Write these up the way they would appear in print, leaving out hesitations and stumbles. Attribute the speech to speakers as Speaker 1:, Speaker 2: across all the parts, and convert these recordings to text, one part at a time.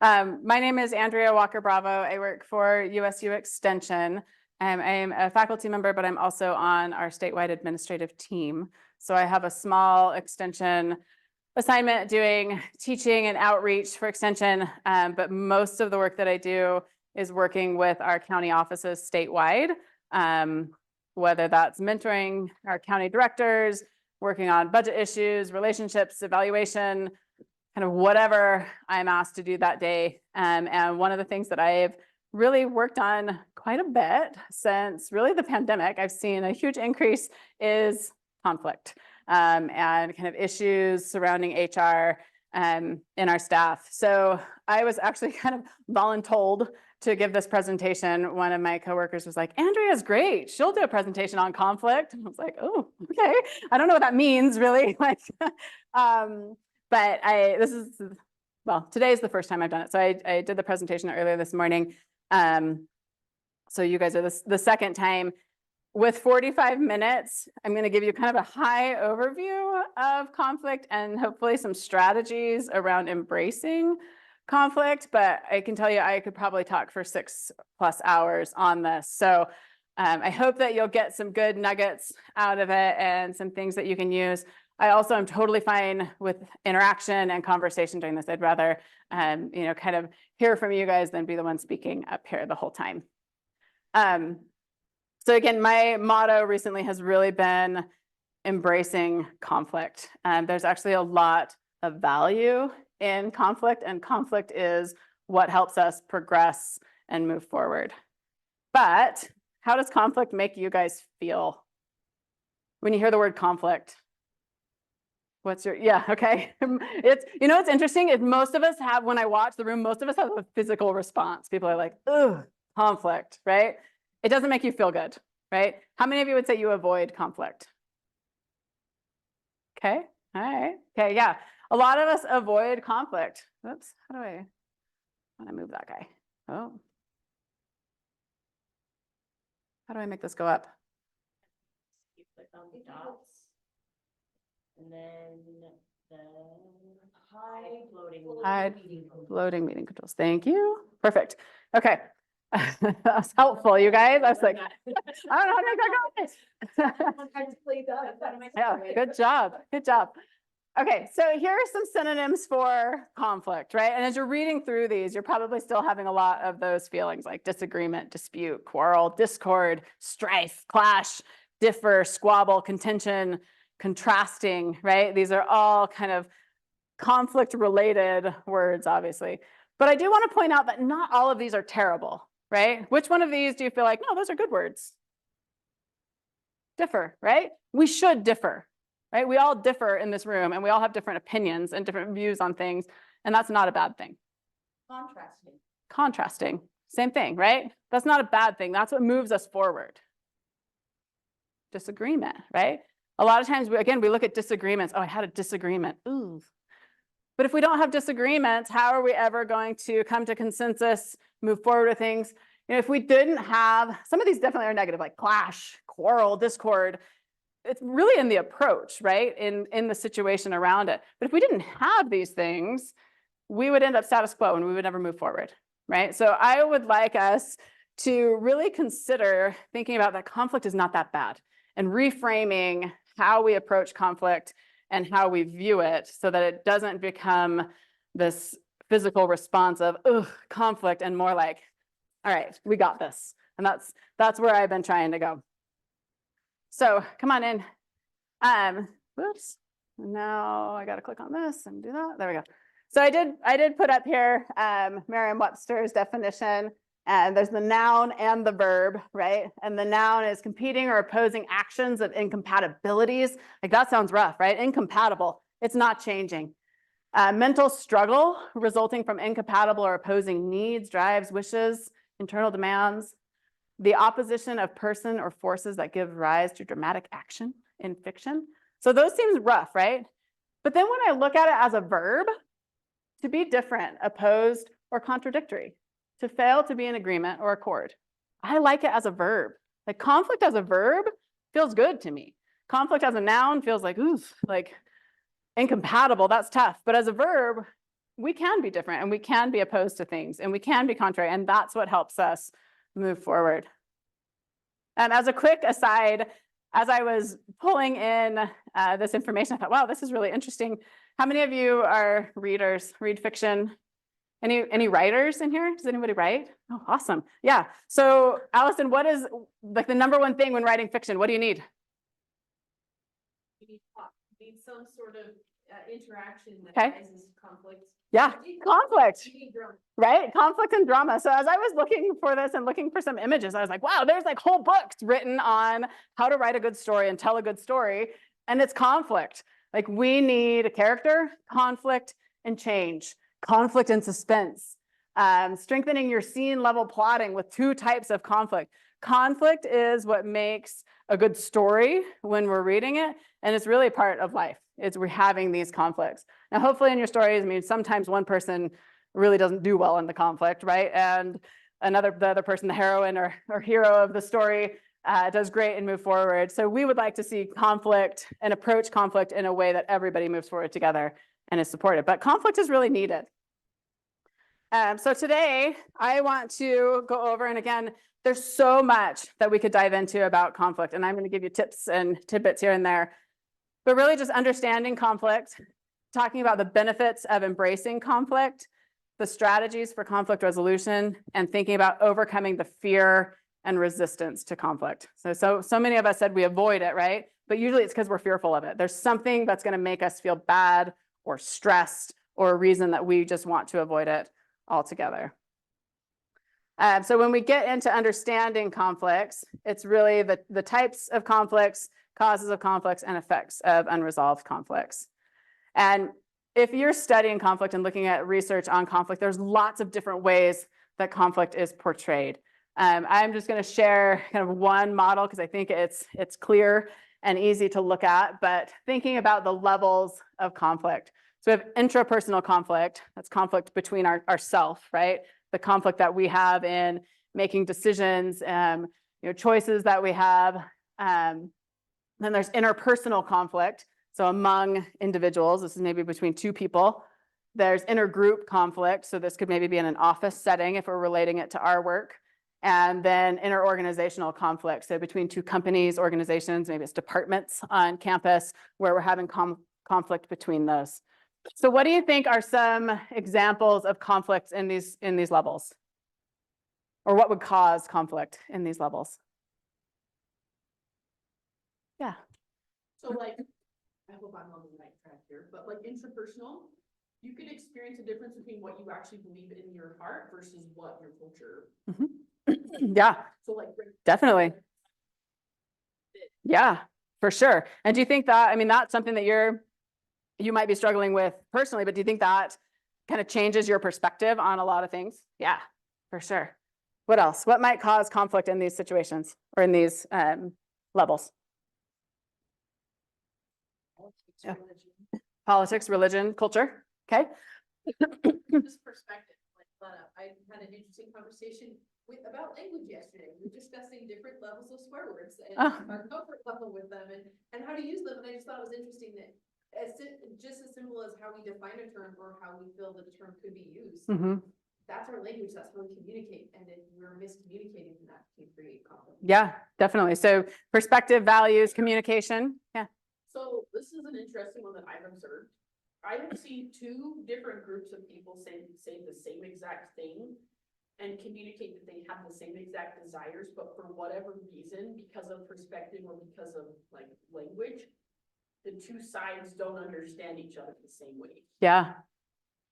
Speaker 1: My name is Andrea Walker-Bravo. I work for USU Extension. I am a faculty member, but I'm also on our statewide administrative team. So I have a small extension assignment doing teaching and outreach for extension, but most of the work that I do is working with our county offices statewide, whether that's mentoring our county directors, working on budget issues, relationships, evaluation, kind of whatever I'm asked to do that day. And one of the things that I've really worked on quite a bit since really the pandemic, I've seen a huge increase is conflict and kind of issues surrounding HR in our staff. So I was actually kind of voluntold to give this presentation. One of my coworkers was like, Andrea's great. She'll do a presentation on conflict. And I was like, oh, okay. I don't know what that means really. Like, but today is the first time I've done it. So I did the presentation earlier this morning. So you guys are the second time. With 45 minutes, I'm going to give you kind of a high overview of conflict and hopefully some strategies around embracing conflict. But I can tell you, I could probably talk for 6+ hours on this. So I hope that you'll get some good nuggets out of it and some things that you can use. I also am totally fine with interaction and conversation during this. I'd rather, kind of hear from you guys than be the one speaking up here the whole time. So again, my motto recently has really been embracing conflict. There's actually a lot of value in conflict, and conflict is what helps us progress and move forward. But how does conflict make you guys feel when you hear the word conflict? Okay. It's interesting is most of us have, when I watch the room, most of us have a physical response. People are like, ugh, conflict, right? It doesn't make you feel good, right? How many of you would say you avoid conflict? Okay, all right. Okay, yeah. A lot of us avoid conflict. Oops, how do I want to move that guy? Oh. How do I make this go up?
Speaker 2: You click on the dots. And then the hide
Speaker 1: floating meeting controls. Thank you. Perfect. Okay. That was helpful, you guys. I was like, I don't know how to make that go. Yeah, good job. Good job. Okay, so here are some synonyms for conflict, right? And as you're reading through these, you're probably still having a lot of those feelings like disagreement, dispute, quarrel, discord, strife, clash, differ, squabble, contention, contrasting, right? These are all kind of conflict-related words, obviously. But I do want to point out that not all of these are terrible, right? Which one of these do you feel like, no, those are good words? Differ, right? We should differ, right? We all differ in this room, and we all have different opinions and different views on things, and that's not a bad thing. Contrasting, same thing, right? That's not a bad thing. That's what moves us forward. Disagreement, right? A lot of times, we look at disagreements. Oh, I had a disagreement. Ooh. But if we don't have disagreements, how are we ever going to come to consensus, move forward with things? If we didn't have, some of these definitely are negative, like clash, quarrel, discord. It's really in the approach, right? In the situation around it. But if we didn't have these things, we would end up status quo and we would never move forward, right? So I would like us to really consider thinking about that conflict is not that bad and reframing how we approach conflict and how we view it so that it doesn't become this physical response of conflict and more like, all right, we got this. And that's where I've been trying to go. So come on in. Whoops. Now I got to click on this and do that. There we go. So I did put up here Merriam-Webster's definition. And there's the noun and the verb, right? And the noun is competing or opposing actions of incompatibilities. Like that sounds rough, right? Incompatible. It's not changing. Mental struggle resulting from incompatible or opposing needs, drives, wishes, internal demands. The opposition of person or forces that give rise to dramatic action in fiction. So those seems rough, right? But then when I look at it as a verb, to be different, opposed, or contradictory. To fail to be in agreement or accord. I like it as a verb. Like conflict as a verb feels good to me. Conflict as a noun feels like, oof, like incompatible, that's tough. But as a verb, we can be different and we can be opposed to things and we can be contrary. And that's what helps us move forward. And as a quick aside, as I was pulling in this information, I thought, wow, this is really interesting. How many of you are readers, read fiction? Any writers in here? Does anybody write? Oh, awesome. Yeah. So Allison, what is like the number one thing when writing fiction? What do you need?
Speaker 2: You need some sort of interaction that
Speaker 1: Okay.
Speaker 2: causes conflict.
Speaker 1: Yeah, conflict,
Speaker 2: You need drama.
Speaker 1: right? Conflict and drama. So as I was looking for this and looking for some images, I was like, wow, there's like whole books written on how to write a good story and tell a good story. And it's conflict. Like we need a character, conflict, and change. Conflict and suspense. Strengthening your scene level plotting with 2 types of conflict. Conflict is what makes a good story when we're reading it, and it's really part of life. We're having these conflicts. Now, hopefully in your stories, I mean, sometimes one person really doesn't do well in the conflict, right? And the other person, the heroine or hero of the story, does great and move forward. So we would like to see conflict and approach conflict in a way that everybody moves forward together and is supported. But conflict is really needed. So today I want to go over, and again, there's so much that we could dive into about conflict, and I'm going to give you tips and tidbits here and there. But really just understanding conflict, talking about the benefits of embracing conflict, the strategies for conflict resolution, and thinking about overcoming the fear and resistance to conflict. So many of us said we avoid it, right? But usually it's because we're fearful of it. There's something that's going to make us feel bad or stressed or a reason that we just want to avoid it altogether. So when we get into understanding conflicts, it's really the types of conflicts, causes of conflicts, and effects of unresolved conflicts. And if you're studying conflict and looking at research on conflict, there's lots of different ways that conflict is portrayed. I'm just going to share kind of one model because I think it's clear and easy to look at, but thinking about the levels of conflict. So we have intrapersonal conflict, that's conflict between ourself, right? The conflict that we have in making decisions, choices that we have. Then there's interpersonal conflict. So among individuals, this is maybe between 2 people. There's intergroup conflict. So this could maybe be in an office setting if we're relating it to our work. And then interorganizational conflict. So between 2 companies, organizations, maybe it's departments on campus where we're having conflict between those. So what do you think are some examples of conflicts in these levels? Or what would cause conflict in these levels? Yeah.
Speaker 3: So like, I hope I'm on the right track here, but like intrapersonal, you could experience a difference between what you actually believe in your heart versus what your culture.
Speaker 1: Yeah.
Speaker 3: So like.
Speaker 1: Definitely. Yeah, for sure. And do you think that, I mean, that's something that you might be struggling with personally, but do you think that kind of changes your perspective on a lot of things? Yeah, for sure. What else? What might cause conflict in these situations or in these levels? Yeah. Politics, religion, culture. Okay.
Speaker 3: This perspective, like, I had an interesting conversation about language yesterday. We were discussing different levels of swear words and our comfort level with them and how to use them. And I just thought it was interesting that just as simple as how we define a term or how we feel that a term could be used. That's our language. That's how we communicate. And if we're miscommunicating, that can create conflict.
Speaker 1: Yeah, definitely. So perspective, values, communication. Yeah.
Speaker 3: So this is an interesting one that I've observed. I have seen 2 different groups of people say the same exact thing and communicate that they have the same exact desires, but for whatever reason, because of perspective or because of like language, the 2 sides don't understand each other the same way.
Speaker 1: Yeah.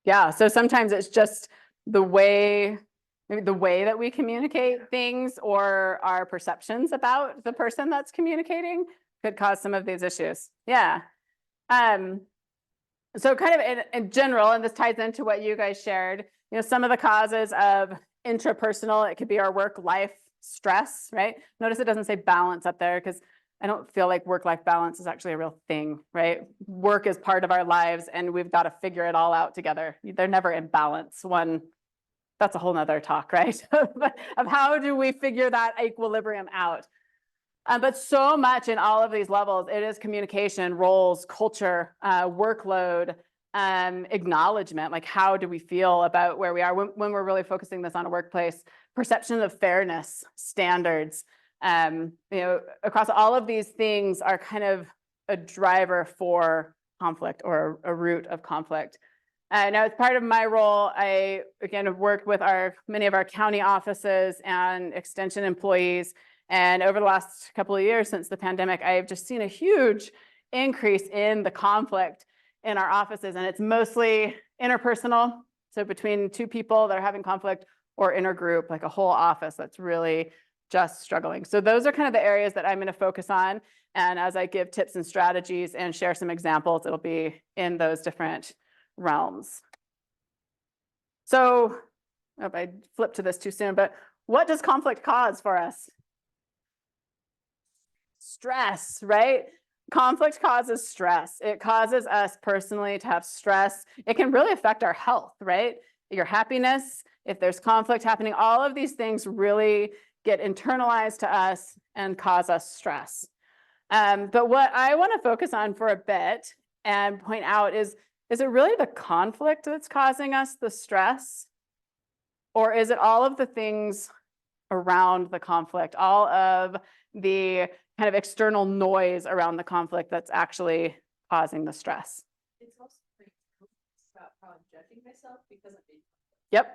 Speaker 1: Yeah. So sometimes it's just maybe the way that we communicate things or our perceptions about the person that's communicating could cause some of these issues. Yeah. So kind of in general, and this ties into what you guys shared, some of the causes of intrapersonal, it could be our work-life stress, right? Notice it doesn't say balance up there because I don't feel like work-life balance is actually a real thing, right? Work is part of our lives and we've got to figure it all out together. They're never in balance. That's a whole nother talk, right? Of how do we figure that equilibrium out? But so much in all of these levels, it is communication, roles, culture, workload, acknowledgement, like how do we feel about where we are when we're really focusing this on a workplace, perception of fairness, standards, across all of these things are kind of a driver for conflict or a root of conflict. Now, as part of my role, I again have worked with many of our county offices and extension employees. And over the last couple of years since the pandemic, I've just seen a huge increase in the conflict in our offices. And it's mostly interpersonal. So between two people that are having conflict, or intergroup, like a whole office that's really just struggling. So those are kind of the areas that I'm going to focus on. And as I give tips and strategies and share some examples, it'll be in those different realms. So, oh, I flipped to this too soon, but what does conflict cause for us? Stress, right? Conflict causes stress. It causes us personally to have stress. It can really affect our health, right? Your happiness, if there's conflict happening, all of these things really get internalized to us and cause us stress. But what I want to focus on for a bit and point out is it really the conflict that's causing us the stress? Or is it all of the things around the conflict, all of the kind of external noise around the conflict that's actually causing the stress?
Speaker 3: It's also pretty about how I'm judging myself because I'm being.
Speaker 1: Yep.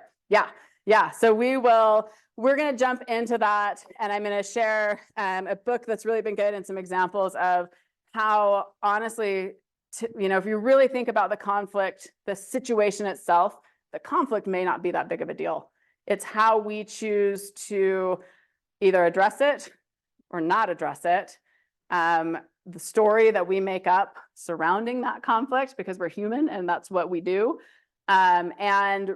Speaker 1: Yeah. So we're going to jump into that, and I'm going to share a book that's really been good and some examples of how, honestly, if you really think about the conflict, the situation itself, the conflict may not be that big of a deal. It's how we choose to either address it or not address it. The story that we make up surrounding that conflict, because we're human and that's what we do. And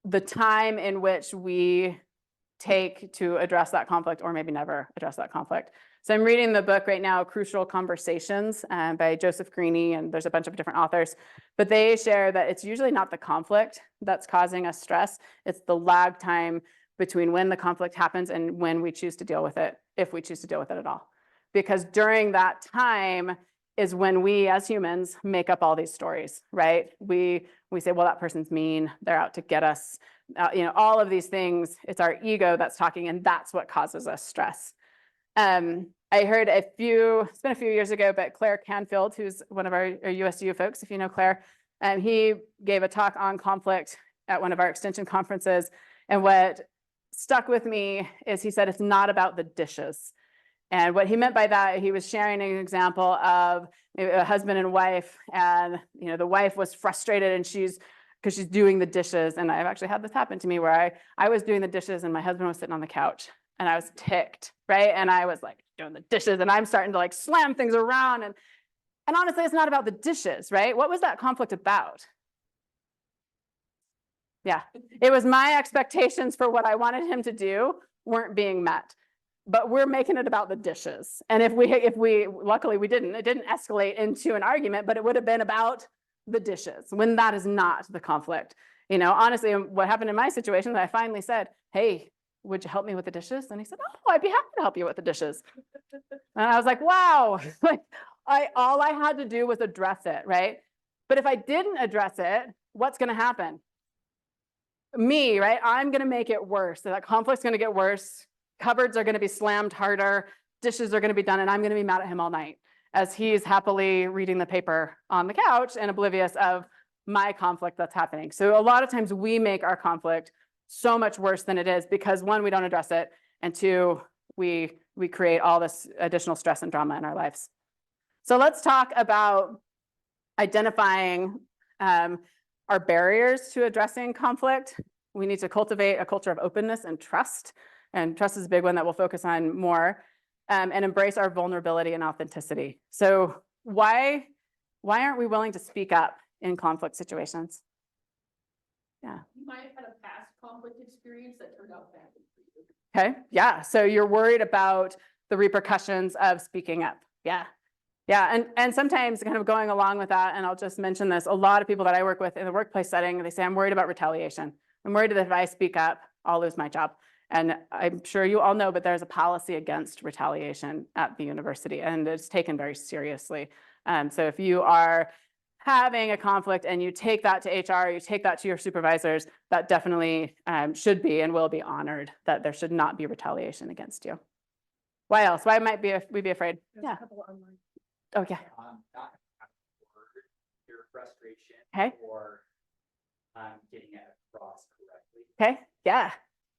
Speaker 1: the time in which we take to address that conflict, or maybe never address that conflict. So I'm reading the book right now, Crucial Conversations, by Joseph Greene, and there's a bunch of different authors, but they share that it's usually not the conflict that's causing us stress. It's the lag time between when the conflict happens and when we choose to deal with it, if we choose to deal with it at all. Because during that time is when we as humans make up all these stories, right? We say, well, that person's mean, they're out to get us, all of these things. It's our ego that's talking, and that's what causes us stress. I heard it's been a few years ago, but Claire Canfield, who's one of our USU folks, if you know Claire, he gave a talk on conflict at one of our extension conferences. And what stuck with me is he said, it's not about the dishes. And what he meant by that, he was sharing an example of maybe a husband and wife, and the wife was frustrated, and because she's doing the dishes. And I've actually had this happen to me where I was doing the dishes and my husband was sitting on the couch, and I was ticked, right? And I was like doing the dishes, and I'm starting to like slam things around. And honestly, it's not about the dishes, right? What was that conflict about? Yeah, it was my expectations for what I wanted him to do weren't being met. But we're making it about the dishes. And if we luckily we didn't, it didn't escalate into an argument, but it would have been about the dishes, when that is not the conflict. Honestly, what happened in my situation, I finally said, hey, would you help me with the dishes? And he said, oh, I'd be happy to help you with the dishes. And I was like, wow, all I had to do was address it, right? But if I didn't address it, what's going to happen? Me, right? I'm going to make it worse. So that conflict's going to get worse. Cupboards are going to be slammed harder, dishes are going to be done, and I'm going to be mad at him all night as he's happily reading the paper on the couch and oblivious of my conflict that's happening. So a lot of times we make our conflict so much worse than it is because, one, we don't address it, and two, we create all this additional stress and drama in our lives. So let's talk about identifying our barriers to addressing conflict. We need to cultivate a culture of openness and trust. And trust is a big one that we'll focus on more, and embrace our vulnerability and authenticity. So why aren't we willing to speak up in conflict situations? Yeah.
Speaker 3: You might have had a past conflict experience that turned out badly for you.
Speaker 1: Okay. Yeah. So you're worried about the repercussions of speaking up. Yeah. And sometimes kind of going along with that, and I'll just mention this, a lot of people that I work with in the workplace setting, they say, I'm worried about retaliation. I'm worried that if I speak up, I'll lose my job. And I'm sure you all know, but there's a policy against retaliation at the university, and it's taken very seriously. So if you are having a conflict and you take that to HR, you take that to your supervisors, that definitely should be and will be honored, that there should not be retaliation against you. Why else? Why might we be afraid? Yeah. Oh, yeah.
Speaker 4: Not word your frustration
Speaker 1: Okay.
Speaker 4: or getting it across correctly.
Speaker 1: Okay. Yeah.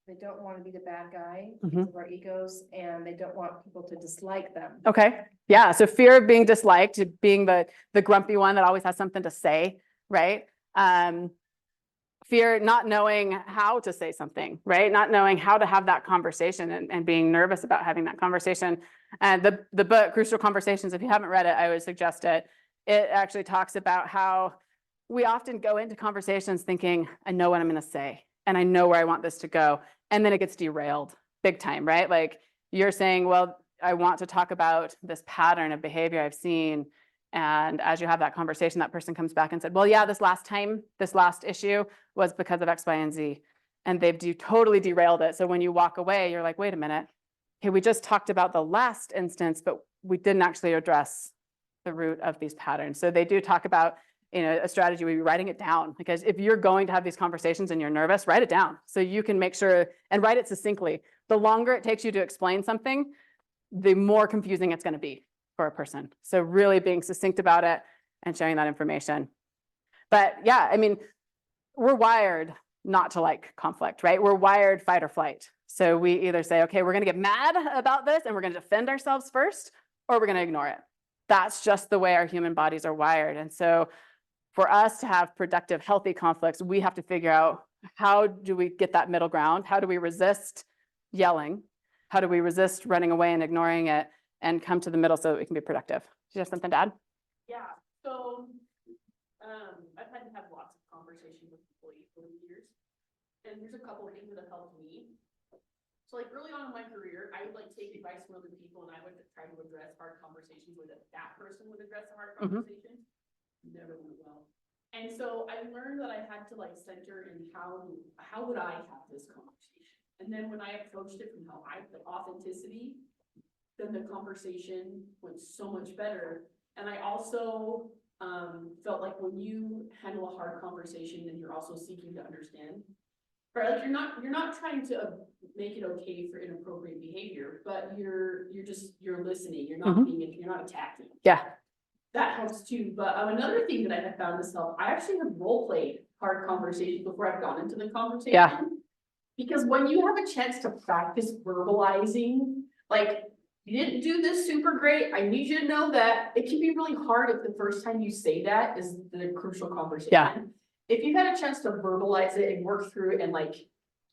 Speaker 5: They don't want to be the bad guy
Speaker 1: Mhm.
Speaker 5: because of our egos, and they don't want people to dislike them.
Speaker 1: Okay. Yeah. So fear of being disliked, being the grumpy one that always has something to say, right? Fear not knowing how to say something, right? Not knowing how to have that conversation and being nervous about having that conversation. And the book, Crucial Conversations, if you haven't read it, I would suggest it. It actually talks about how we often go into conversations thinking, I know what I'm going to say, and I know where I want this to go. And then it gets derailed big time, right? Like you're saying, well, I want to talk about this pattern of behavior I've seen. And as you have that conversation, that person comes back and said, well, yeah, this last issue was because of X, Y, and Z. And they've totally derailed it. So when you walk away, you're like, wait a minute. Okay, we just talked about the last instance, but we didn't actually address the root of these patterns. So they do talk about, a strategy where you're writing it down, because if you're going to have these conversations and you're nervous, write it down so you can make sure and write it succinctly. The longer it takes you to explain something, the more confusing it's going to be for a person. So really being succinct about it and sharing that information. But yeah, I mean, we're wired not to like conflict, right? We're wired fight or flight. So we either say, okay, we're going to get mad about this and we're going to defend ourselves first, or we're going to ignore it. That's just the way our human bodies are wired. And so for us to have productive, healthy conflicts, we have to figure out, how do we get that middle ground? How do we resist yelling? How do we resist running away and ignoring it and come to the middle so that we can be productive? Do you have something to add?
Speaker 2: Yeah, so, I've had to have lots of conversations with employees over the years. And there's a couple of things that have helped me. So like early on in my career, I would like take advice from other people and I would try to address hard conversations with that person would address a hard conversation. Never went well. And so I learned that I had to like center in how would I have this conversation? And then when I approached it from the authenticity, then the conversation went so much better. And I also felt like when you handle a hard conversation, then you're also seeking to understand. Right, like you're not trying to make it okay for inappropriate behavior, but you're listening. You're not you're not attacking.
Speaker 1: Yeah.
Speaker 2: That helps too. But another thing that I have found this help, I actually have role played hard conversations before I've gone into the conversation.
Speaker 1: Yeah.
Speaker 2: Because when you have a chance to practice verbalizing, like, you didn't do this super great, I need you to know that, it can be really hard if the first time you say that is the crucial conversation.
Speaker 1: Yeah.
Speaker 2: If you've had a chance to verbalize it and work through it and like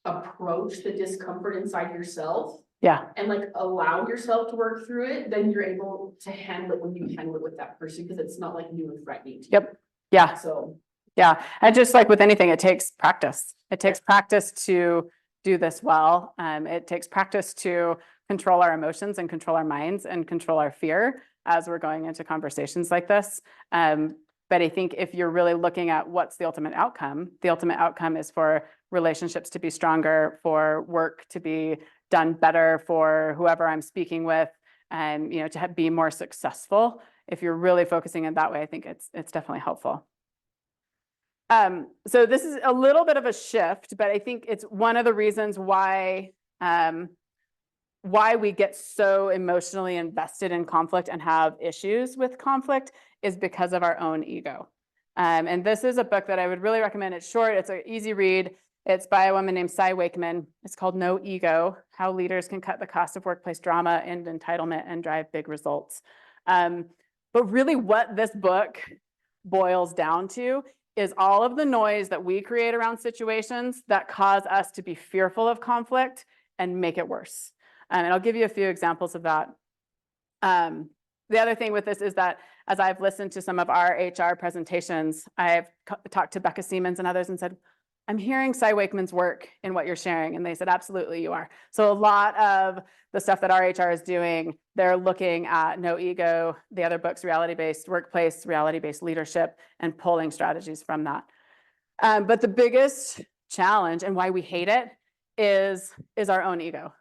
Speaker 2: approach the discomfort inside yourself.
Speaker 1: Yeah.
Speaker 2: And like allow yourself to work through it, then you're able to handle it when you handle it with that person, because it's not like new and threatening to you.
Speaker 1: Yep. Yeah.
Speaker 2: So.
Speaker 1: Yeah. And just like with anything, it takes practice. It takes practice to do this well. It takes practice to control our emotions and control our minds and control our fear as we're going into conversations like this. But I think if you're really looking at what's the ultimate outcome is for relationships to be stronger, for work to be done better, for whoever I'm speaking with, and to be more successful. If you're really focusing it that way, I think it's definitely helpful. So this is a little bit of a shift, but I think it's one of the reasons why we get so emotionally invested in conflict and have issues with conflict is because of our own ego. And this is a book that I would really recommend. It's short, it's an easy read. It's by a woman named Cy Wakeman. It's called No Ego: How Leaders Can Cut the Cost of Workplace Drama and Entitlement and Drive Big Results. But really what this book boils down to is all of the noise that we create around situations that cause us to be fearful of conflict and make it worse. And I'll give you a few examples of that. The other thing with this is that as I've listened to some of our HR presentations, I've talked to Becca Siemens and others and said, I'm hearing Cy Wakeman's work in what you're sharing. And they said, absolutely, you are. So a lot of the stuff that our HR is doing, they're looking at No Ego, the other books, Reality-Based Workplace, Reality-Based Leadership, and pulling strategies from that. But the biggest challenge and why we hate it is our own ego.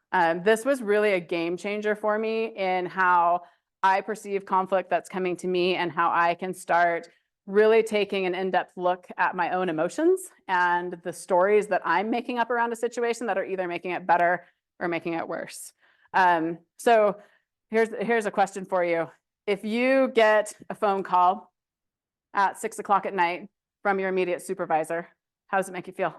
Speaker 1: This was really a game changer for me in how I perceive conflict that's coming to me and how I can start really taking an in-depth look at my own emotions and the stories that I'm making up around a situation that are either making it better or making it worse. So here's a question for you. If you get a phone call at 6 o'clock at night from your immediate supervisor, how does it make you feel?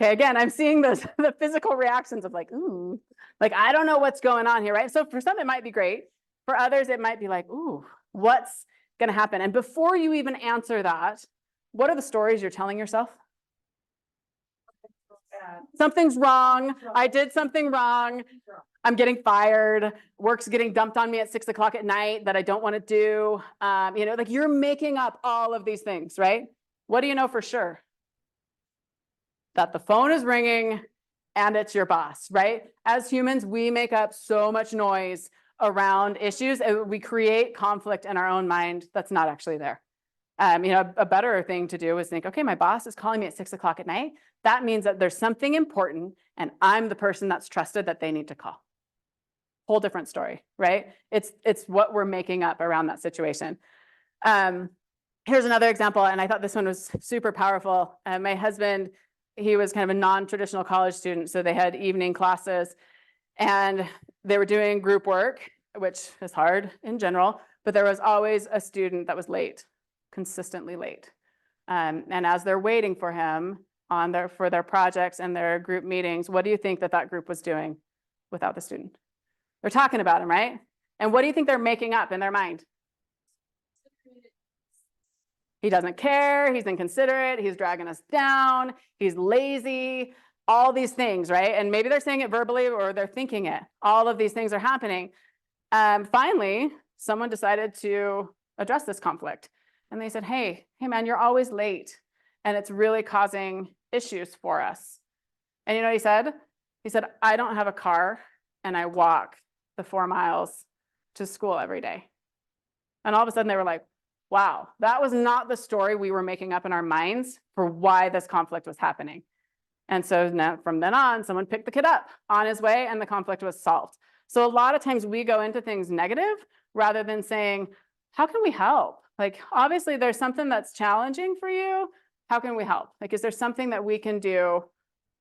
Speaker 1: Okay, again, I'm seeing the physical reactions of like, ooh, like, I don't know what's going on here, right? So for some, it might be great. For others, it might be like, ooh, what's going to happen? And before you even answer that, what are the stories you're telling yourself? Something's wrong. I did something wrong. I'm getting fired. Work's getting dumped on me at 6 o'clock at night that I don't want to do. You know, like you're making up all of these things, right? What do you know for sure? That the phone is ringing and it's your boss, right? As humans, we make up so much noise around issues. We create conflict in our own mind that's not actually there. You know, a better thing to do is think, okay, my boss is calling me at 6 o'clock at night. That means that there's something important and I'm the person that's trusted that they need to call. Whole different story, right? It's what we're making up around that situation. Here's another example, and I thought this one was super powerful. My husband, he was kind of a non-traditional college student, so they had evening classes and they were doing group work, which is hard in general, but there was always a student that was late, consistently late. And as they're waiting for him for their projects and their group meetings, what do you think that group was doing without the student? They're talking about him, right? And what do you think they're making up in their mind? He doesn't care, he's inconsiderate, he's dragging us down, he's lazy, all these things, right? And maybe they're saying it verbally or they're thinking it. All of these things are happening. Finally, someone decided to address this conflict. And they said, hey man, you're always late and it's really causing issues for us. And you know what he said? He said, I don't have a car and I walk the 4 miles to school every day. And all of a sudden they were like, wow, that was not the story we were making up in our minds for why this conflict was happening. And so now from then on, someone picked the kid up on his way and the conflict was solved. So a lot of times we go into things negative rather than saying, how can we help? Like, obviously there's something that's challenging for you. How can we help? Like, is there something that we can do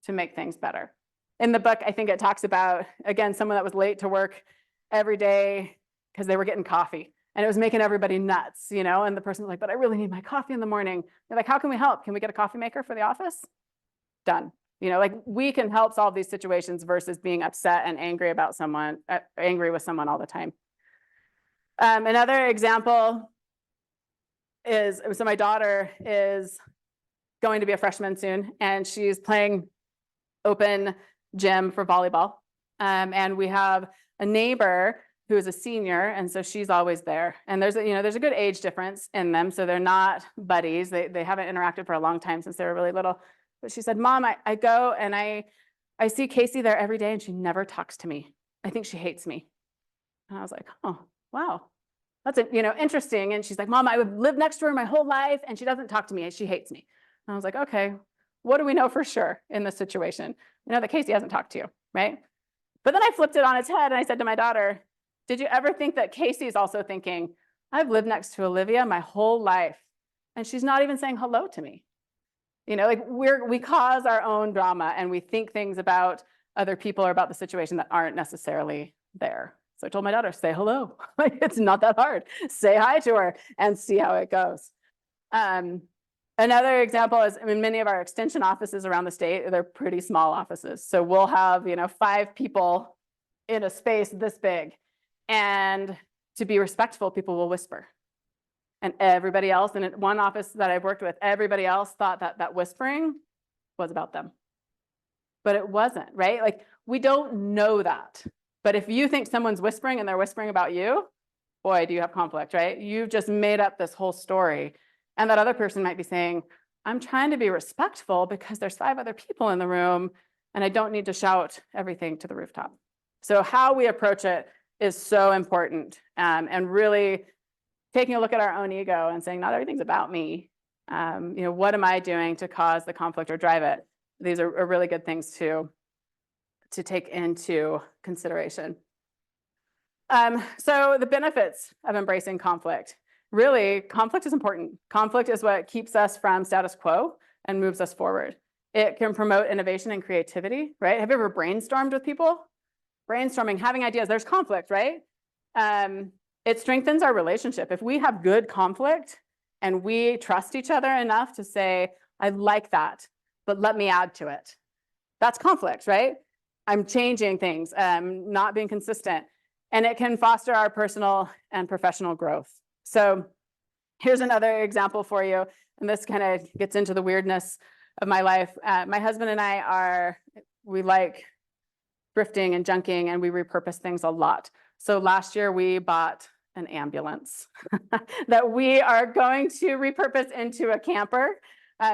Speaker 1: to make things better? In the book, I think it talks about, again, someone that was late to work every day because they were getting coffee and it was making everybody nuts, you know? And the person was like, but I really need my coffee in the morning. They're like, how can we help? Can we get a coffee maker for the office? Done. You know, like we can help solve these situations versus being upset and angry about someone, angry with someone all the time. Another example is, so my daughter is going to be a freshman soon and she's playing open gym for volleyball. And we have a neighbor who is a senior, and so she's always there. And there's a good age difference in them, so they're not buddies. They haven't interacted for a long time since they were really little. But she said, Mom, I go and I see Casey there every day and she never talks to me. I think she hates me. And I was like, oh, wow. That's interesting. And she's like, Mom, I would live next to her my whole life and she doesn't talk to me. She hates me. And I was like, okay, what do we know for sure in this situation? We know that Casey hasn't talked to you, right? But then I flipped it on its head and I said to my daughter, did you ever think that Casey's also thinking, I've lived next to Olivia my whole life and she's not even saying hello to me? You know, like we cause our own drama and we think things about other people or about the situation that aren't necessarily there. So I told my daughter, say hello. Like, it's not that hard. Say hi to her and see how it goes. Another example is, I mean, many of our extension offices around the state, they're pretty small offices. So we'll have, 5 people in a space this big. And to be respectful, people will whisper. And everybody else, in one office that I've worked with, everybody else thought that whispering was about them. But it wasn't, right? Like, we don't know that. But if you think someone's whispering and they're whispering about you, boy, do you have conflict, right? You've just made up this whole story. And that other person might be saying, I'm trying to be respectful because there's 5 other people in the room and I don't need to shout everything to the rooftop. So how we approach it is so important, and really taking a look at our own ego and saying, not everything's about me. What am I doing to cause the conflict or drive it? These are really good things to take into consideration. So the benefits of embracing conflict. really conflict is important. Conflict is what keeps us from status quo and moves us forward. It can promote innovation and creativity, right? Have you ever brainstormed with people? Brainstorming, having ideas, there's conflict, right? It strengthens our relationship. If we have good conflict and we trust each other enough to say, I like that, but let me add to it. That's conflict, right? I'm changing things, not being consistent. And it can foster our personal and professional growth. So here's another example for you. And this kind of gets into the weirdness of my life. My husband and I we like thrifting and junking, and we repurpose things a lot. So last year we bought an ambulance that we are going to repurpose into a camper,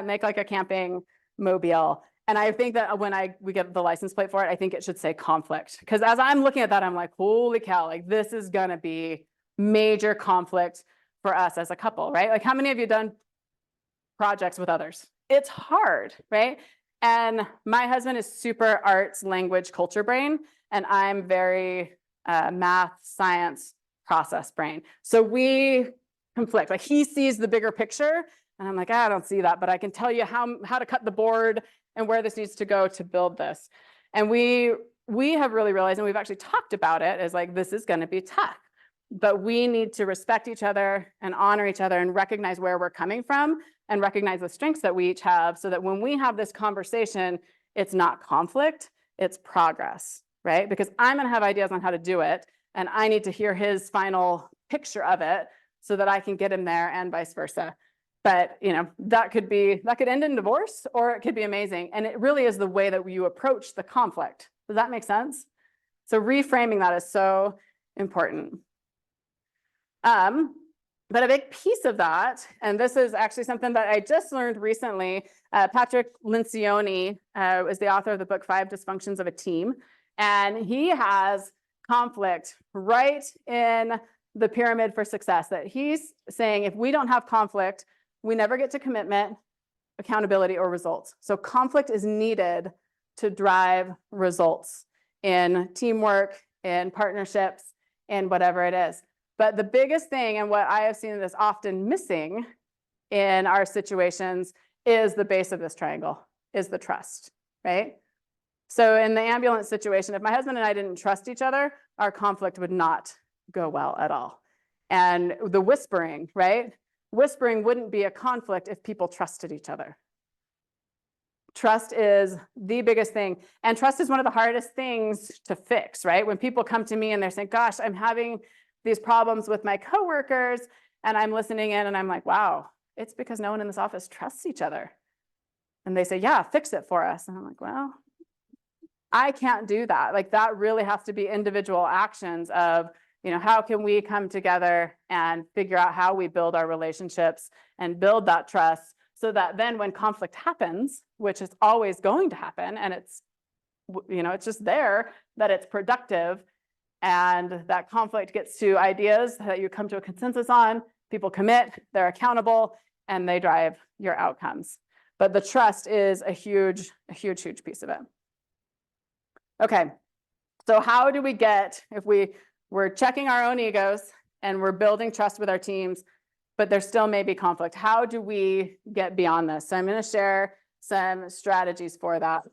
Speaker 1: make like a camping mobile. And I think that when we get the license plate for it, I think it should say conflict. Because as I'm looking at that, I'm like, holy cow, like this is gonna be major conflict for us as a couple, right? Like how many of you done projects with others? It's hard, right? And my husband is super arts, language, culture brain, and I'm very math, science, process brain. So we conflict. Like he sees the bigger picture, and I'm like, I don't see that, but I can tell you how to cut the board and where this needs to go to build this. And we have really realized, and we've actually talked about it, is like this is going to be tough, but we need to respect each other and honor each other and recognize where we're coming from and recognize the strengths that we each have, so that when we have this conversation, it's not conflict, it's progress, right? Because I'm going to have ideas on how to do it, and I need to hear his final picture of it so that I can get him there, and vice versa. But that could end in divorce, or it could be amazing. And it really is the way that you approach the conflict. Does that make sense? So reframing that is so important. But a big piece of that, and this is actually something that I just learned recently, Patrick Lencioni is the author of the book 5 Dysfunctions of a Team. And he has conflict right in the pyramid for success, that he's saying if we don't have conflict, we never get to commitment, accountability, or results. So conflict is needed to drive results in teamwork, in partnerships, in whatever it is. But the biggest thing, and what I have seen that's often missing in our situations, is the base of this triangle, is the trust, right? So in the ambulance situation, if my husband and I didn't trust each other, our conflict would not go well at all. And the whispering, right? Whispering wouldn't be a conflict if people trusted each other. Trust is the biggest thing. And trust is one of the hardest things to fix, right? When people come to me and they're saying, gosh, I'm having these problems with my coworkers, and I'm listening in and I'm like, wow, it's because no one in this office trusts each other. And they say, yeah, fix it for us. And I'm like, well, I can't do that. Like that really has to be individual actions of, how can we come together and figure out how we build our relationships and build that trust, so that then when conflict happens, which is always going to happen, and it's just there, that it's productive, and that conflict gets to ideas that you come to a consensus on, people commit, they're accountable, and they drive your outcomes. But the trust is a huge piece of it. Okay, so how do we get, if we're checking our own egos and we're building trust with our teams, but there still may be conflict, how do we get beyond this? So I'm going to share some strategies for that.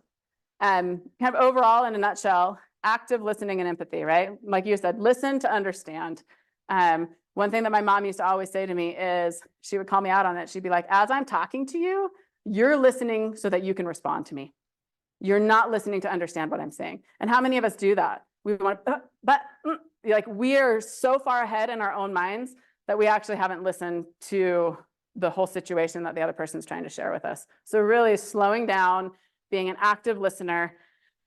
Speaker 1: Kind of overall, in a nutshell, active listening and empathy, right? Like you said, listen to understand. One thing that my mom used to always say to me is, she would call me out on it. She'd be like, as I'm talking to you, you're listening so that you can respond to me. You're not listening to understand what I'm saying. And how many of us do that? We want, like we are so far ahead in our own minds that we actually haven't listened to the whole situation that the other person's trying to share with us. So really slowing down, being an active listener,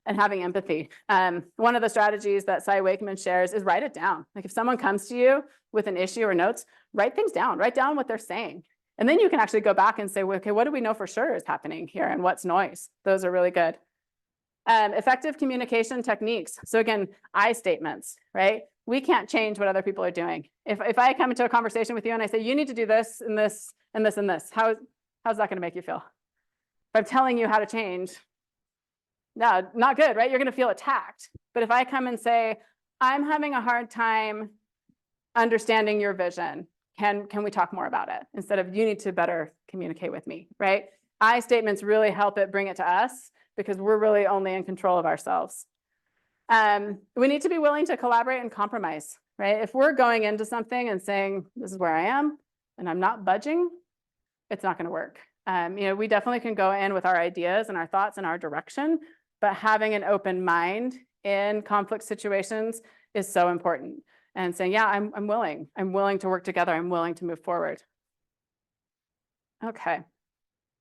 Speaker 1: and having empathy. One of the strategies that Cy Wakeman shares is write it down. Like if someone comes to you with an issue or notes, write things down, write down what they're saying. And then you can actually go back and say, well, okay, what do we know for sure is happening here, and what's noise? Those are really good. Effective communication techniques. So again, I statements, right? We can't change what other people are doing. If I come into a conversation with you and I say, you need to do this and this and this and this, how's that going to make you feel? If I'm telling you how to change, no, not good, right? You're going to feel attacked. But if I come and say, I'm having a hard time understanding your vision, can we talk more about it? Instead of you need to better communicate with me, right? I statements really help it bring it to us because we're really only in control of ourselves. We need to be willing to collaborate and compromise, right? If we're going into something and saying, this is where I am and I'm not budging, it's not going to work. We definitely can go in with our ideas and our thoughts and our direction, but having an open mind in conflict situations is so important. And saying, yeah, I'm willing to work together. I'm willing to move forward. Okay.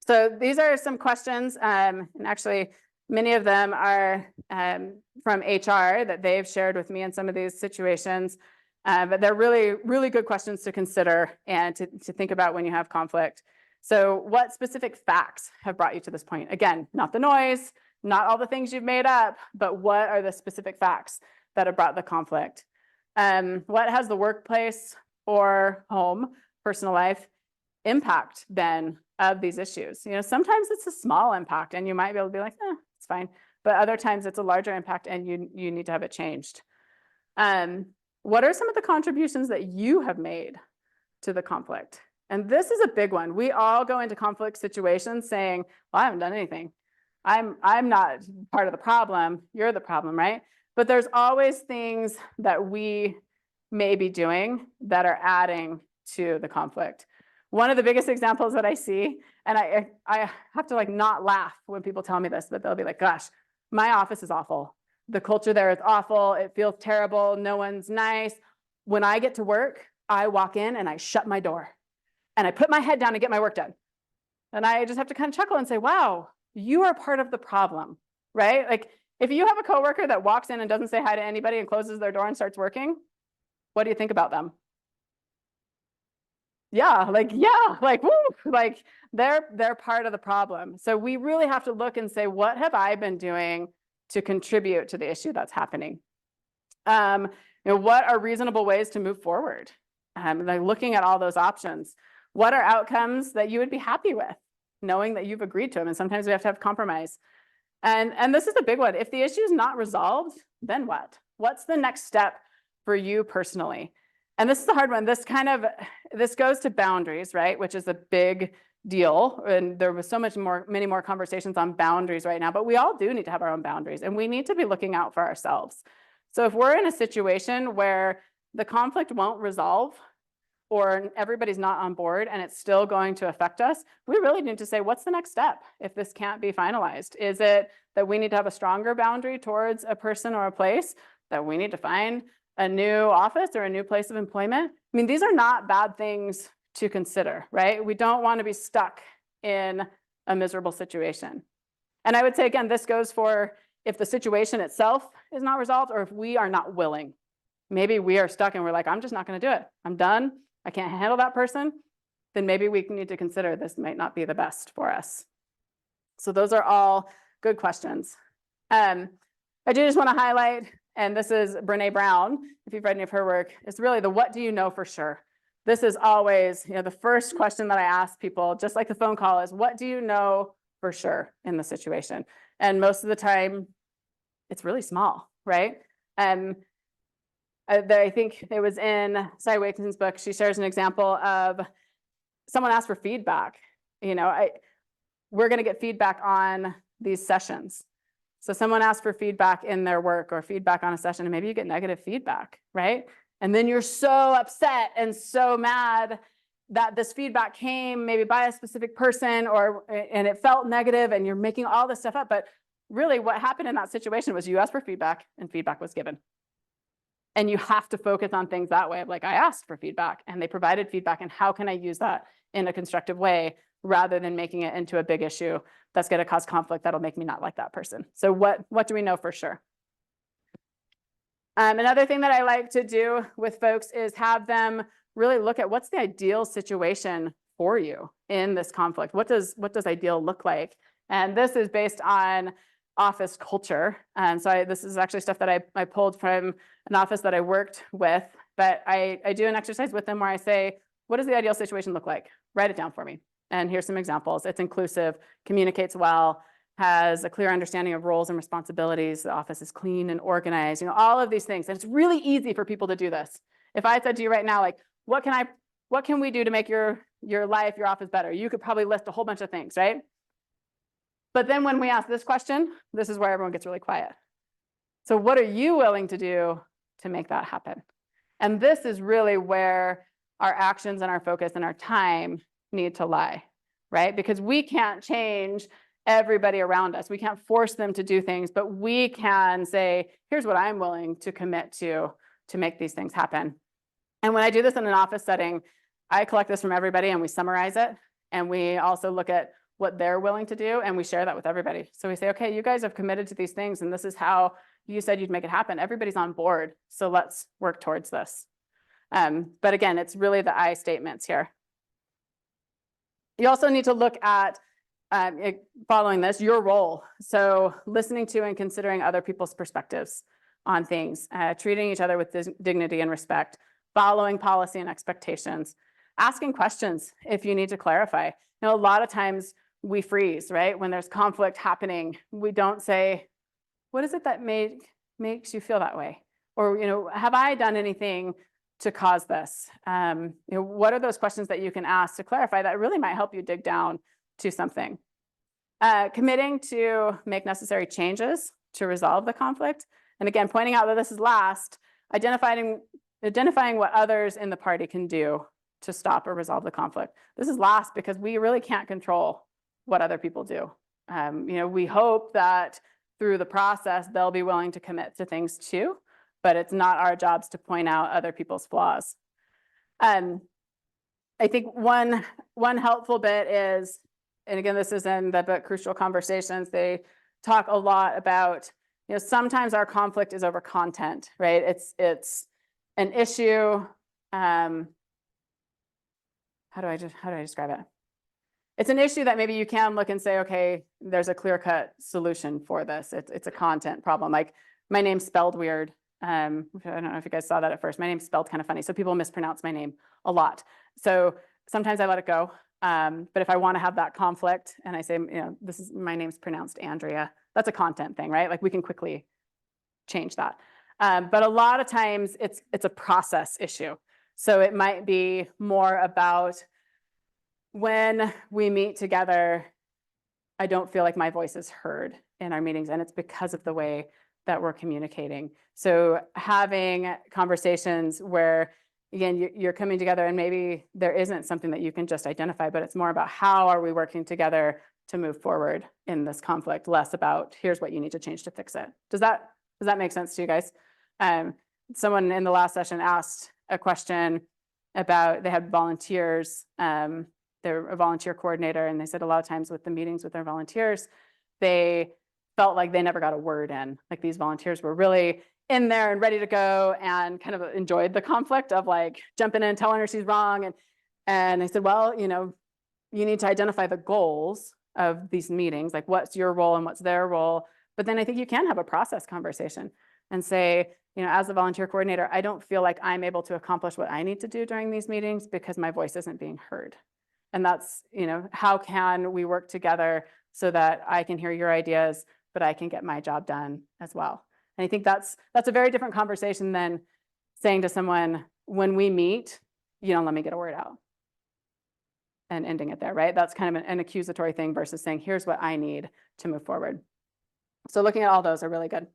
Speaker 1: So these are some questions, and actually many of them are from HR that they've shared with me in some of these situations, but they're really, really good questions to consider and to think about when you have conflict. So what specific facts have brought you to this point? Again, not the noise, not all the things you've made up, but what are the specific facts that have brought the conflict? What has the workplace or home, personal life impact been of these issues? Sometimes it's a small impact and you might be able to be like, it's fine. But other times it's a larger impact and you need to have it changed. What are some of the contributions that you have made to the conflict? And this is a big one. We all go into conflict situations saying, well, I haven't done anything. I'm not part of the problem. You're the problem, right? But there's always things that we may be doing that are adding to the conflict. One of the biggest examples that I see, and I have to not laugh when people tell me this, but they'll be like, gosh, my office is awful. The culture there is awful. It feels terrible. No one's nice. When I get to work, I walk in and I shut my door and I put my head down and get my work done. And I just have to kind of chuckle and say, wow, you are part of the problem, right? Like if you have a coworker that walks in and doesn't say hi to anybody and closes their door and starts working, what do you think about them? Yeah, woo, they're part of the problem. So we really have to look and say, what have I been doing to contribute to the issue that's happening? What are reasonable ways to move forward? Looking at all those options. What are outcomes that you would be happy with, knowing that you've agreed to them? And sometimes we have to have compromise. And this is a big one. If the issue is not resolved, then what? What's the next step for you personally? And this is a hard one. This goes to boundaries, right? Which is a big deal. And there was many more conversations on boundaries right now, but we all do need to have our own boundaries and we need to be looking out for ourselves. So if we're in a situation where the conflict won't resolve or everybody's not on board and it's still going to affect us, we really need to say, what's the next step if this can't be finalized? Is it that we need to have a stronger boundary towards a person or a place, that we need to find a new office or a new place of employment? I mean, these are not bad things to consider, right? We don't want to be stuck in a miserable situation. And I would say, again, this goes for if the situation itself is not resolved or if we are not willing. Maybe we are stuck and we're like, I'm just not going to do it. I'm done. I can't handle that person. Then maybe we need to consider this might not be the best for us. So those are all good questions. I do just want to highlight, and this is Brene Brown, if you've read any of her work, it's really the what do you know for sure? This is always, the first question that I ask people, just like the phone call, is what do you know for sure in the situation? And most of the time, it's really small, right? I think it was in Cy Wakeman's book, she shares an example of someone asked for feedback. We're going to get feedback on these sessions. So someone asked for feedback in their work or feedback on a session, and maybe you get negative feedback, right? And then you're so upset and so mad that this feedback came maybe by a specific person and it felt negative and you're making all this stuff up. But really what happened in that situation was you asked for feedback and feedback was given. And you have to focus on things that way of I asked for feedback and they provided feedback, and how can I use that in a constructive way rather than making it into a big issue that's going to cause conflict that'll make me not like that person. So what do we know for sure? Another thing that I like to do with folks is have them really look at what's the ideal situation for you in this conflict. What does ideal look like? And this is based on office culture. So this is actually stuff that I pulled from an office that I worked with, but I do an exercise with them where I say, what does the ideal situation look like? Write it down for me. And here's some examples. It's inclusive, communicates well, has a clear understanding of roles and responsibilities. The office is clean and organized, all of these things. And it's really easy for people to do this. If I said to you right now, what can what can we do to make your life, your office better? You could probably list a whole bunch of things, right? But then when we ask this question, this is where everyone gets really quiet. So what are you willing to do to make that happen? And this is really where our actions and our focus and our time need to lie, right? Because we can't change everybody around us. We can't force them to do things, but we can say, here's what I'm willing to commit to make these things happen. And when I do this in an office setting, I collect this from everybody and we summarize it. And we also look at what they're willing to do and we share that with everybody. So we say, okay, you guys have committed to these things and this is how you said you'd make it happen. Everybody's on board. So let's work towards this. But again, it's really the I statements here. You also need to look at, following this, your role. So listening to and considering other people's perspectives on things, treating each other with dignity and respect, following policy and expectations, asking questions if you need to clarify. You know, a lot of times we freeze, right? When there's conflict happening, we don't say, what is it that makes you feel that way? Or, you know, have I done anything to cause this? You know, what are those questions that you can ask to clarify that really might help you dig down to something? Committing to make necessary changes to resolve the conflict. And again, pointing out that this is last, identifying what others in the party can do to stop or resolve the conflict. This is last because we really can't control what other people do. You know, we hope that through the process, they'll be willing to commit to things too, but it's not our jobs to point out other people's flaws. I think one helpful bit is, and again, this is in the book Crucial Conversations, they talk a lot about, you know, sometimes our conflict is over content, right? It's an issue. How do I describe it? It's an issue that maybe you can look and say, okay, there's a clear-cut solution for this. It's a content problem. Like my name's spelled weird. I don't know if you guys saw that at first. My name's spelled kind of funny. So people mispronounce my name a lot. So sometimes I let it go. But if I want to have that conflict and I say, you know, my name's pronounced Andrea, that's a content thing, right? Like we can quickly change that. But a lot of times it's a process issue. So it might be more about when we meet together, I don't feel like my voice is heard in our meetings, and it's because of the way that we're communicating. So having conversations where, again, you're coming together and maybe there isn't something that you can just identify, but it's more about how are we working together to move forward in this conflict, less about here's what you need to change to fix it. Does that make sense to you guys? Someone in the last session asked a question about, they had volunteers, they're a volunteer coordinator, and they said a lot of times with the meetings with their volunteers, they felt like they never got a word in. Like these volunteers were really in there and ready to go and kind of enjoyed the conflict of like jumping in, telling her she's wrong. And I said, well, you know, you need to identify the goals of these meetings, like what's your role and what's their role. But then I think you can have a process conversation and say, you know, as a volunteer coordinator, I don't feel like I'm able to accomplish what I need to do during these meetings because my voice isn't being heard. And that's, you know, how can we work together so that I can hear your ideas, but I can get my job done as well. And I think that's a very different conversation than saying to someone, when we meet, you don't let me get a word out and ending it there, right? That's kind of an accusatory thing versus saying, here's what I need to move forward. So looking at all those are really good.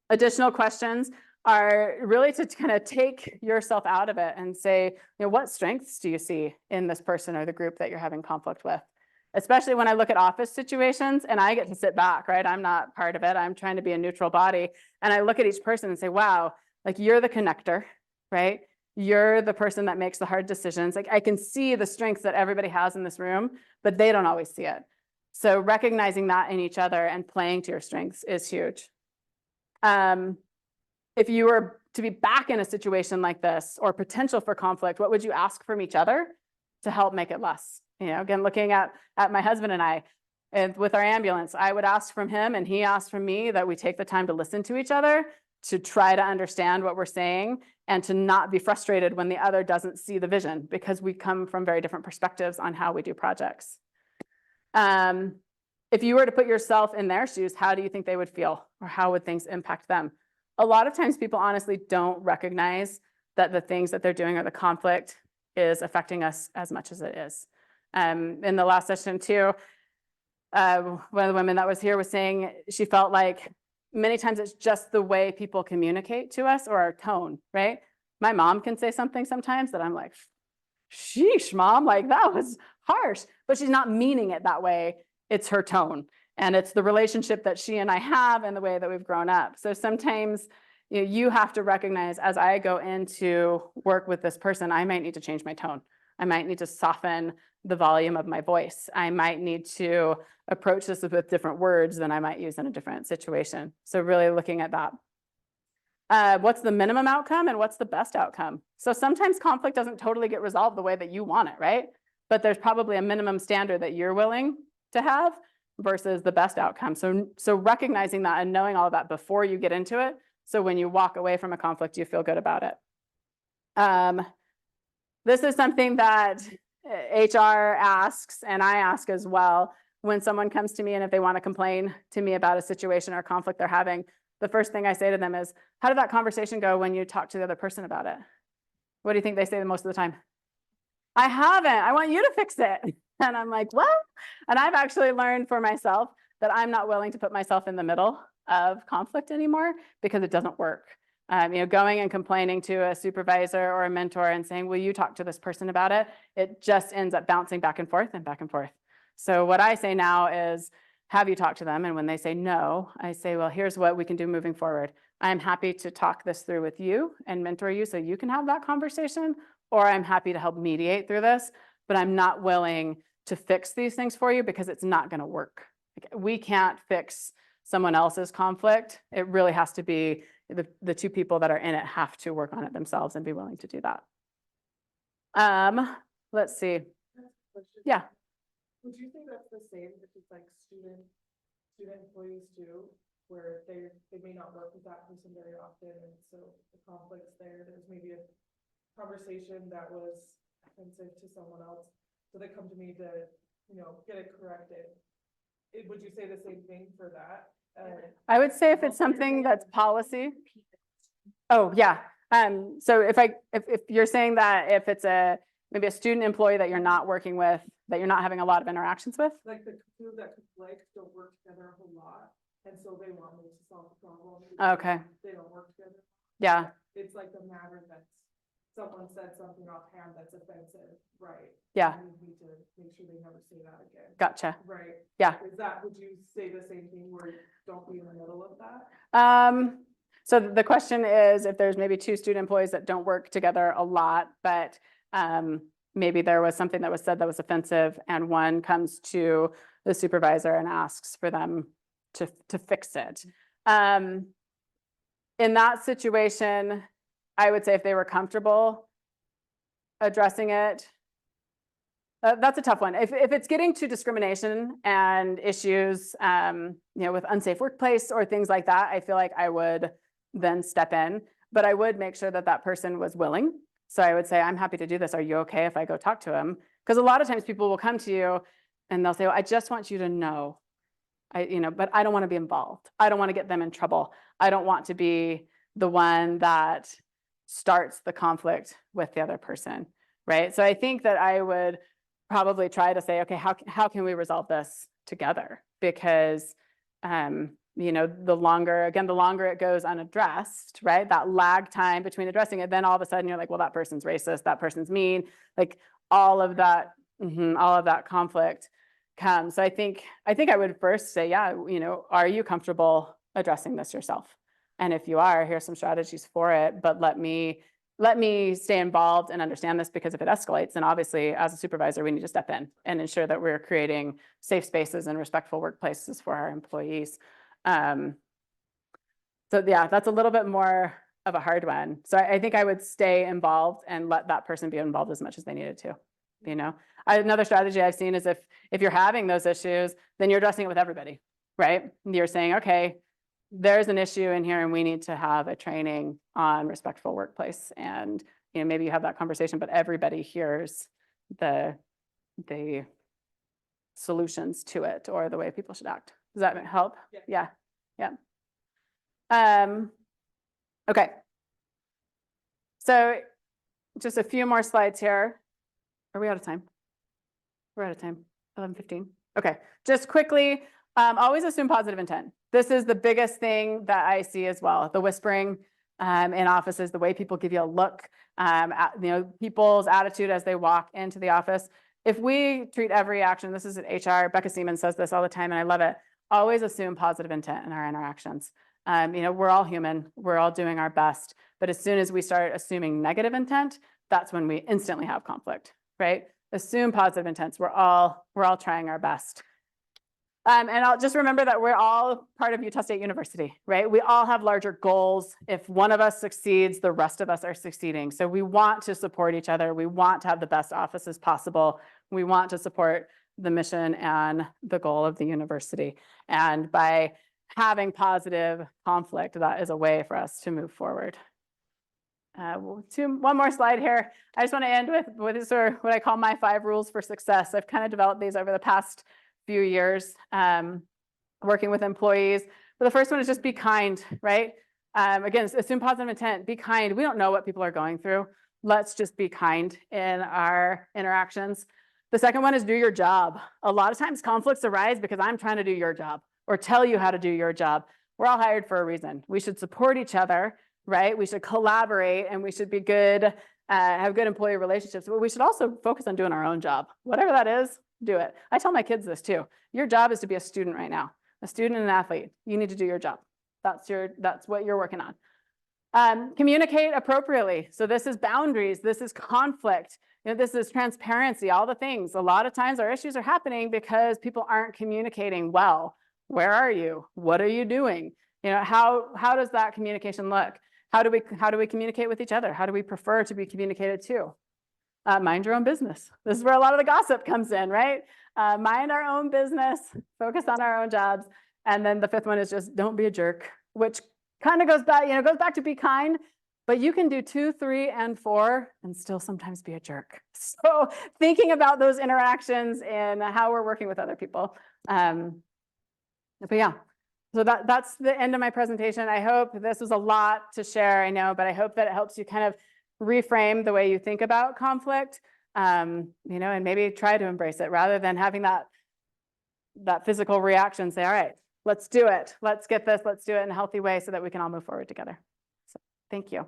Speaker 1: Additional questions are really to kind of take yourself out of it and say, you know, what strengths do you see in this person or the group that you're having conflict with? Especially when I look at office situations and I get to sit back, right? I'm not part of it. I'm trying to be a neutral body. And I look at each person and say, wow, like you're the connector, right? You're the person that makes the hard decisions. Like I can see the strengths that everybody has in this room, but they don't always see it. So recognizing that in each other and playing to your strengths is huge. If you were to be back in a situation like this or potential for conflict, what would you ask from each other to help make it less? You know, again, looking at my husband and I, and with our ambulance, I would ask from him and he asked from me that we take the time to listen to each other, to try to understand what we're saying and to not be frustrated when the other doesn't see the vision because we come from very different perspectives on how we do projects. If you were to put yourself in their shoes, how do you think they would feel or how would things impact them? A lot of times people honestly don't recognize that the things that they're doing or the conflict is affecting us as much as it is. In the last session too, one of the women that was here was saying she felt like many times it's just the way people communicate to us or our tone, right? My mom can say something sometimes that I'm like, sheesh, mom, like that was harsh, but she's not meaning it that way. It's her tone. And it's the relationship that she and I have and the way that we've grown up. So sometimes you have to recognize as I go into work with this person, I might need to change my tone. I might need to soften the volume of my voice. I might need to approach this with different words than I might use in a different situation. So really looking at that. What's the minimum outcome and what's the best outcome? So sometimes conflict doesn't totally get resolved the way that you want it, right? But there's probably a minimum standard that you're willing to have versus the best outcome. So recognizing that and knowing all of that before you get into it. So when you walk away from a conflict, you feel good about it. This is something that HR asks, and I ask as well, when someone comes to me and if they want to complain to me about a situation or conflict they're having, the first thing I say to them is, how did that conversation go when you talked to the other person about it? What do you think they say the most of the time? I haven't. I want you to fix it. And I'm like, what? And I've actually learned for myself that I'm not willing to put myself in the middle of conflict anymore because it doesn't work. Going and complaining to a supervisor or a mentor and saying, will you talk to this person about it? It just ends up bouncing back and forth and back and forth. So what I say now is, have you talked to them? And when they say no, I say, well, here's what we can do moving forward. I'm happy to talk this through with you and mentor you so you can have that conversation, or I'm happy to help mediate through this, but I'm not willing to fix these things for you because it's not going to work. We can't fix someone else's conflict. It really has to be the two people that are in it have to work on it themselves and be willing to do that. Let's see. Yeah.
Speaker 6: Would you think that's the same if it's like student employees too, where they may not work with that person very often, and so the conflict's there, there's maybe a conversation that was offensive to someone else, so they come to me to, get it corrected. Would you say the same thing for that?
Speaker 1: I would say if it's something that's policy. Oh, yeah. So if you're saying that if it's maybe a student employee that you're not working with, that you're not having a lot of interactions with?
Speaker 6: Like the two that don't work together a whole lot, and so they want me to solve the problem.
Speaker 1: Okay.
Speaker 6: They don't work together.
Speaker 1: Yeah.
Speaker 6: It's like the matter that someone said something offhand that's offensive, right?
Speaker 1: Yeah.
Speaker 6: And you need to make sure they never say that again.
Speaker 1: Gotcha.
Speaker 6: Right.
Speaker 1: Yeah.
Speaker 6: Would you say the same thing where don't be in the middle of that?
Speaker 1: So the question is if there's maybe two student employees that don't work together a lot, but maybe there was something that was said that was offensive and one comes to the supervisor and asks for them to fix it. In that situation, I would say if they were comfortable addressing it, that's a tough one. If it's getting to discrimination and issues, with unsafe workplace or things like that, I feel like I would then step in, but I would make sure that that person was willing. So I would say, I'm happy to do this. Are you okay if I go talk to him? Because a lot of times people will come to you and they'll say, well, I just want you to know, but I don't want to be involved. I don't want to get them in trouble. I don't want to be the one that starts the conflict with the other person, right? So I think that I would probably try to say, okay, how can we resolve this together? Because, the longer it goes unaddressed, right? That lag time between addressing it, then all of a sudden you're like, well, that person's racist, that person's mean, like all of that conflict comes. So I think I would first say, yeah, are you comfortable addressing this yourself? And if you are, here's some strategies for it, but let me stay involved and understand this, because if it escalates, then obviously as a supervisor, we need to step in and ensure that we're creating safe spaces and respectful workplaces for our employees. So yeah, that's a little bit more of a hard one. So I think I would stay involved and let that person be involved as much as they needed to, Another strategy I've seen is if you're having those issues, then you're addressing it with everybody, right? You're saying, okay, there's an issue in here and we need to have a training on respectful workplace. And, maybe you have that conversation, but everybody hears the solutions to it or the way people should act. Does that help? Yeah. Okay. So just a few more slides here. Are we out of time? We're out of time, 11:15. Okay, just quickly, always assume positive intent. This is the biggest thing that I see as well. The whispering in offices, the way people give you a look, people's attitude as they walk into the office. If we treat every action, this is an HR, Becca Seaman says this all the time, and I love it. Always assume positive intent in our interactions. We're all human, we're all doing our best, but as soon as we start assuming negative intent, that's when we instantly have conflict, right? Assume positive intents. We're all trying our best. And I'll just remember that we're all part of Utah State University, right? We all have larger goals. If one of us succeeds, the rest of us are succeeding. So we want to support each other. We want to have the best offices possible. We want to support the mission and the goal of the university. And by having positive conflict, that is a way for us to move forward. One more slide here. I just want to end with what I call my 5 rules for success. I've kind of developed these over the past few years working with employees. But the first one is just be kind, right? Again, assume positive intent, be kind. We don't know what people are going through. Let's just be kind in our interactions. The second one is do your job. A lot of times conflicts arise because I'm trying to do your job or tell you how to do your job. We're all hired for a reason. We should support each other, right? We should collaborate and we should be good, have good employee relationships, but we should also focus on doing our own job. Whatever that is, do it. I tell my kids this too. Your job is to be a student right now, a student and an athlete. You need to do your job. That's what you're working on. Communicate appropriately. So this is boundaries. This is conflict. This is transparency, all the things. A lot of times our issues are happening because people aren't communicating well. Where are you? What are you doing? How does that communication look? How do we communicate with each other? How do we prefer to be communicated to? Mind your own business. This is where a lot of the gossip comes in, right? Mind our own business, focus on our own jobs. And then the 5th one is just don't be a jerk, which kind of goes back to be kind, but you can do 2, 3, and 4 and still sometimes be a jerk. So thinking about those interactions and how we're working with other people. But yeah, so that's the end of my presentation. I hope this was a lot to share, I know, but I hope that it helps you kind of reframe the way you think about conflict, and maybe try to embrace it rather than having that physical reaction. Say, all right, let's do it. Let's get this. Let's do it in a healthy way so that we can all move forward together. So thank you.